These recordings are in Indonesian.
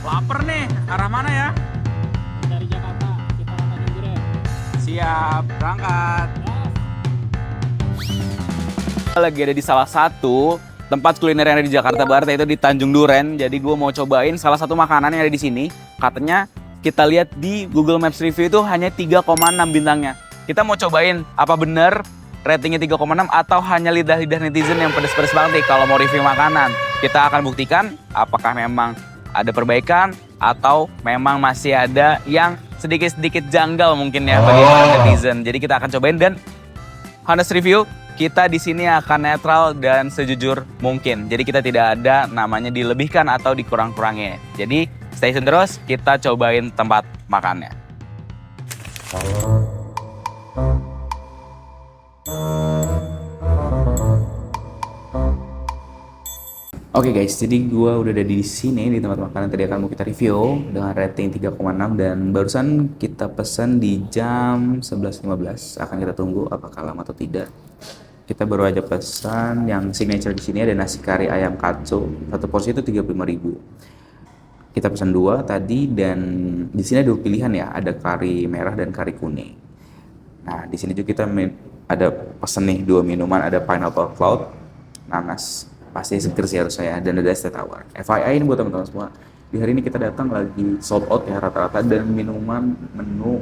Laper nih, arah mana ya? Dari Jakarta, kita ke Tanjung Duren. Siap, berangkat. Lagi ada di salah satu tempat kuliner yang ada di Jakarta Barat, yaitu di Tanjung Duren. Jadi gue mau cobain salah satu makanan yang ada di sini. Katanya kita lihat di Google Maps review itu hanya 3,6 bintangnya. Kita mau cobain apa bener ratingnya 3,6 atau hanya lidah-lidah netizen yang pedes-pedes banget nih kalau mau review makanan. Kita akan buktikan apakah memang ada perbaikan atau memang masih ada yang sedikit-sedikit janggal mungkin ya bagi para netizen. Jadi kita akan cobain dan honest review, kita di sini akan netral dan sejujur mungkin. Jadi kita tidak ada namanya dilebihkan atau dikurang-kurangnya. Jadi stay tune terus, kita cobain tempat makannya. Oke guys, jadi gue udah ada di sini di tempat makanan tadi akan mau kita review dengan rating 3,6 dan barusan kita pesan di jam 11.15. Akan kita tunggu apakah lama atau tidak. Kita baru aja pesan yang signature di sini ada nasi kari ayam katsu. Satu porsi itu 35.000. Kita pesan dua tadi dan di sini ada dua pilihan ya, ada kari merah dan kari kuning. Nah, di sini juga kita ada pesan nih dua minuman, ada pineapple cloud, nanas, pasti seger sih harus saya, dan ada es teh tawar. FYI ini buat teman-teman semua, di hari ini kita datang lagi sold out ya rata-rata, dan minuman menu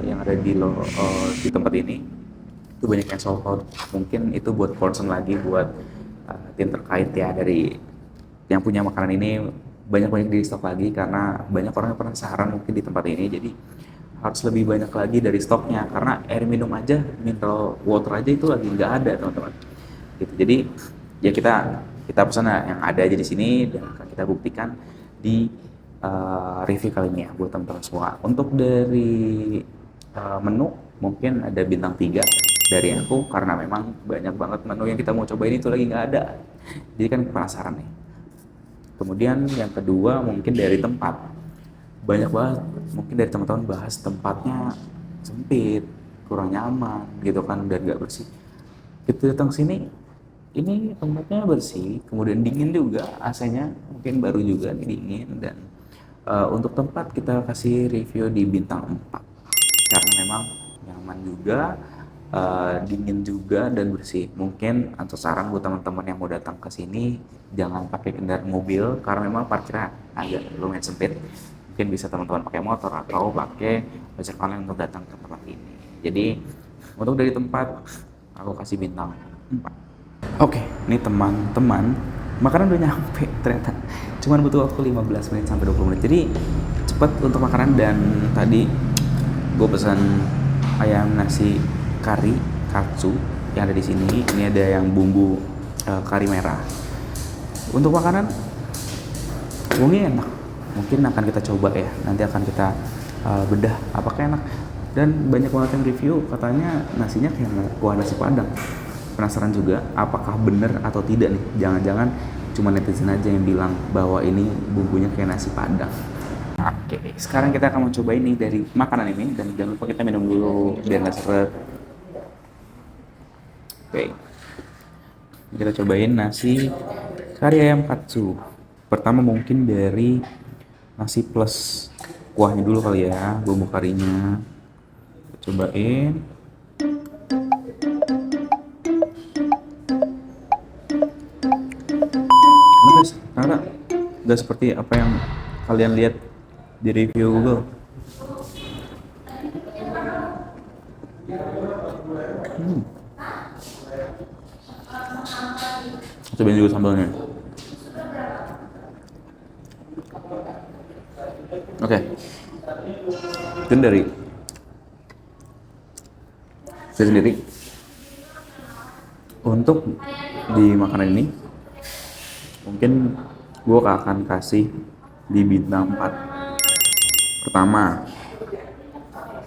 yang ada di tempat ini itu banyak yang sold out. Mungkin itu buat concern lagi buat tim terkait ya dari yang punya makanan ini, banyak-banyak di stok lagi karena banyak orang yang penasaran mungkin di tempat ini. Jadi harus lebih banyak lagi dari stoknya karena air minum aja, mineral water aja itu lagi nggak ada teman-teman gitu. Jadi ya kita pesan yang ada aja di sini dan akan kita buktikan di review kali ini ya buat teman-teman semua. Untuk dari menu mungkin ada bintang 3 dari aku karena memang banyak banget menu yang kita mau cobain itu lagi nggak ada. Jadi kan penasaran nih. Kemudian yang kedua mungkin dari tempat, banyak banget mungkin dari teman-teman bahas tempatnya sempit, kurang nyaman gitu kan, dan nggak bersih. Kita datang sini, ini tempatnya bersih, kemudian dingin juga, AC-nya mungkin baru juga nih dingin, dan untuk tempat kita kasih review di bintang 4 karena memang nyaman juga, dingin juga dan bersih. Mungkin untuk saran buat teman-teman yang mau datang ke sini jangan pakai kendaraan mobil karena memang parkirnya agak lumayan sempit. Mungkin bisa teman-teman pakai motor atau pakai ojek online untuk datang ke tempat ini. Jadi untuk dari tempat aku kasih bintang 4. Oke, ini teman-teman, makanan udah nyampe ternyata. Cuman butuh waktu 15 menit sampai 20 menit. Jadi cepat untuk makanan. Dan tadi gue pesan ayam nasi kari katsu yang ada di sini. Ini ada yang bumbu kari merah. Untuk makanan wangi enak. Mungkin akan kita coba ya. Nanti akan kita bedah apakah enak. Dan banyak banget yang review katanya nasinya kayak kuah nasi Padang. Penasaran juga apakah benar atau tidak nih, jangan-jangan cuma netizen aja yang bilang bahwa ini bumbunya kayak nasi Padang. Oke, sekarang kita akan mencoba ini dari makanan ini, dan jangan lupa kita minum dulu biar nggak seret. Oke, kita cobain nasi kari ayam katsu. Pertama mungkin dari nasi plus kuahnya dulu kali ya, bumbu karinya. Kita cobain. Karena nggak seperti apa yang kalian lihat di review Google. Cobain juga sambalnya. Oke. Dan dari saya sendiri untuk di makanan ini mungkin gue akan kasih di bintang 4. Pertama,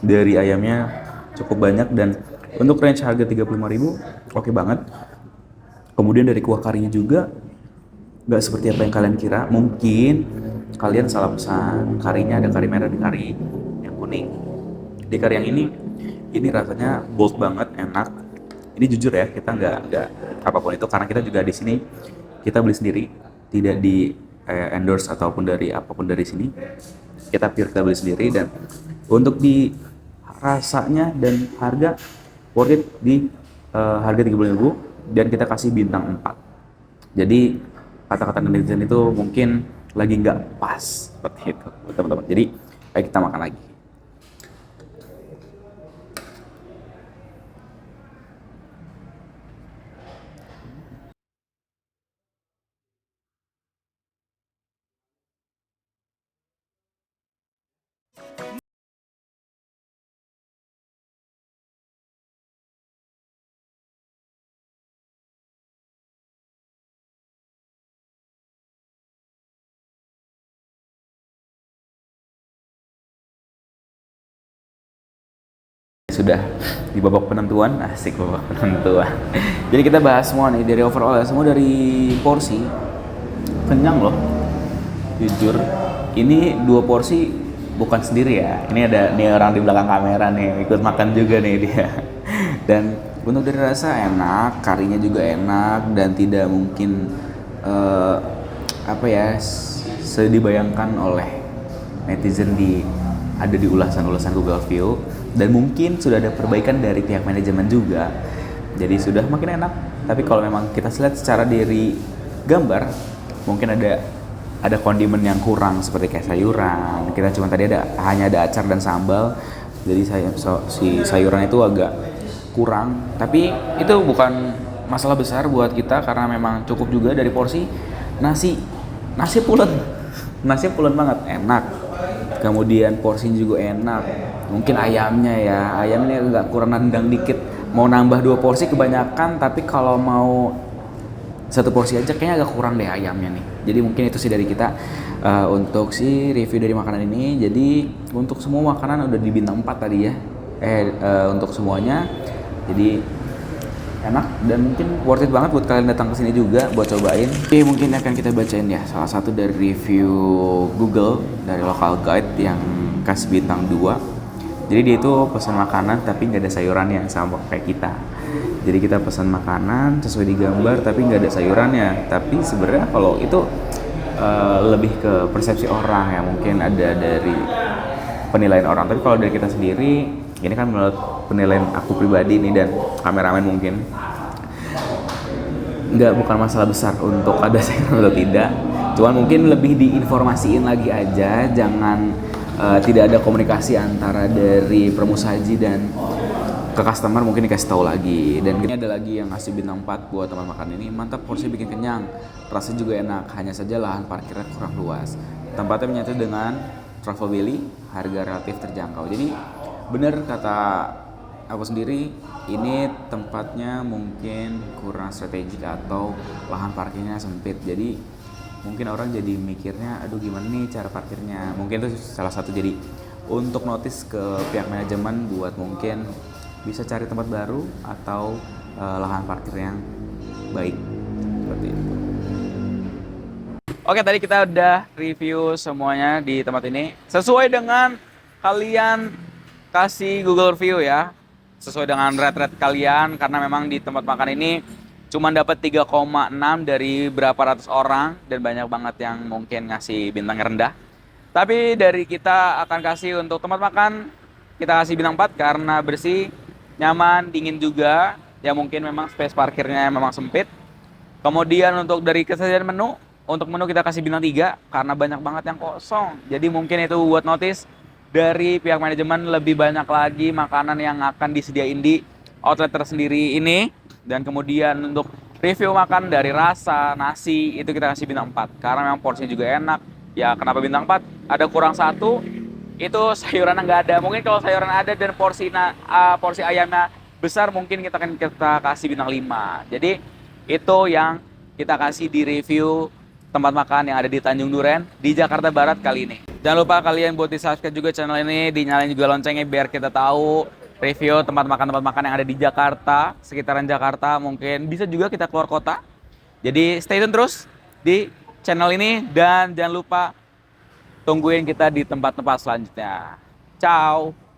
dari ayamnya cukup banyak dan untuk range harga 35.000 oke banget. Kemudian dari kuah karinya juga nggak seperti apa yang kalian kira. Mungkin kalian salah pesan, karinya ada kari merah dan kari yang kuning. Di kari yang ini rasanya bold banget, enak. Ini jujur ya, kita nggak apapun itu karena kita juga di sini kita beli sendiri, tidak di endorse ataupun dari apapun dari sini. Kita pure kita beli sendiri, dan untuk di rasanya dan harga worth it di harga 35.000, dan kita kasih bintang 4. Jadi kata-kata netizen itu mungkin lagi nggak pas seperti itu teman-teman. Jadi ayo kita makan lagi. Sudah di babak penentuan, asik babak penentuan. Jadi kita bahas semua nih dari overall ya, semua dari porsi. Kenyang loh, jujur. Ini 2 porsi bukan sendiri ya. Ini ada nih orang di belakang kamera nih ikut makan juga nih dia. Dan untuk dari rasa enak, karinya juga enak, dan tidak mungkin apa ya sedibayangkan oleh netizen ada di ulasan-ulasan Google View. Dan mungkin sudah ada perbaikan dari pihak manajemen juga, jadi sudah makin enak. Tapi kalau memang kita lihat secara dari gambar, mungkin ada kondimen yang kurang seperti kayak sayuran. Kita cuma tadi hanya ada acar dan sambal, jadi si sayuran itu agak kurang. Tapi itu bukan masalah besar buat kita karena memang cukup juga dari porsi. Nasi pulen banget, enak. Kemudian porsinya juga enak. Mungkin ayamnya agak kurang nendang dikit. Mau nambah 2 porsi kebanyakan, tapi kalau mau 1 porsi aja kayaknya agak kurang deh ayamnya nih. Jadi mungkin itu sih dari kita untuk si review dari makanan ini. Jadi untuk semua makanan udah di bintang 4 tadi ya. Untuk semuanya. Jadi enak dan mungkin worth it banget buat kalian datang ke sini juga buat cobain. Oke, mungkin akan kita bacain ya salah satu dari review Google dari local guide yang kasih bintang 2. Jadi dia itu pesan makanan tapi nggak ada sayurannya sama kayak kita. Jadi kita pesan makanan sesuai di gambar tapi nggak ada sayurannya. Tapi sebenarnya kalau itu lebih ke persepsi orang ya, mungkin ada dari penilaian orang. Tapi kalau dari kita sendiri, ini kan menurut penilaian aku pribadi nih dan kameramen, mungkin bukan masalah besar untuk ada sayuran atau tidak. Cuman mungkin lebih diinformasiin lagi aja, jangan tidak ada komunikasi antara dari pramusaji dan ke customer, mungkin dikasih tahu lagi. Dan ini ada lagi yang ngasih bintang 4 buat teman makan ini. Mantap, porsi bikin kenyang, rasanya juga enak, hanya saja lahan parkirnya kurang luas. Tempatnya menyatu dengan Travel Valley, harga relatif terjangkau. Jadi bener kata aku sendiri, ini tempatnya mungkin kurang strategik atau lahan parkirnya sempit. Jadi mungkin orang jadi mikirnya, aduh gimana nih cara parkirnya. Mungkin itu salah satu jadi untuk notice ke pihak manajemen buat mungkin bisa cari tempat baru atau lahan parkir yang baik seperti itu. Oke, tadi kita udah review semuanya di tempat ini sesuai dengan kalian kasih Google Review ya, sesuai dengan rate kalian, karena memang di tempat makan ini cuma dapat 3,6 dari berapa ratus orang dan banyak banget yang mungkin ngasih bintang rendah. Tapi dari kita akan kasih untuk tempat makan, kita kasih bintang 4 karena bersih, nyaman, dingin juga. Ya mungkin memang space parkirnya memang sempit. Kemudian untuk dari kesajian menu, untuk menu kita kasih bintang 3 karena banyak banget yang kosong. Jadi mungkin itu buat notice dari pihak manajemen, lebih banyak lagi makanan yang akan disediain di outlet tersendiri ini. Dan kemudian untuk review makan dari rasa, nasi, itu kita kasih bintang 4 karena memang porsinya juga enak. Ya kenapa bintang 4? Ada kurang 1, itu sayurannya nggak ada. Mungkin kalau sayuran ada dan porsi ayamnya besar, mungkin kita kasih bintang 5. Jadi itu yang kita kasih di review tempat makan yang ada di Tanjung Duren di Jakarta Barat kali ini. Jangan lupa kalian buat di-subscribe juga channel ini, dinyalain juga loncengnya biar kita tahu review tempat makan yang ada di Jakarta, sekitaran Jakarta, mungkin bisa juga kita keluar kota. Jadi stay tune terus di channel ini dan jangan lupa tungguin kita di tempat-tempat selanjutnya. Ciao.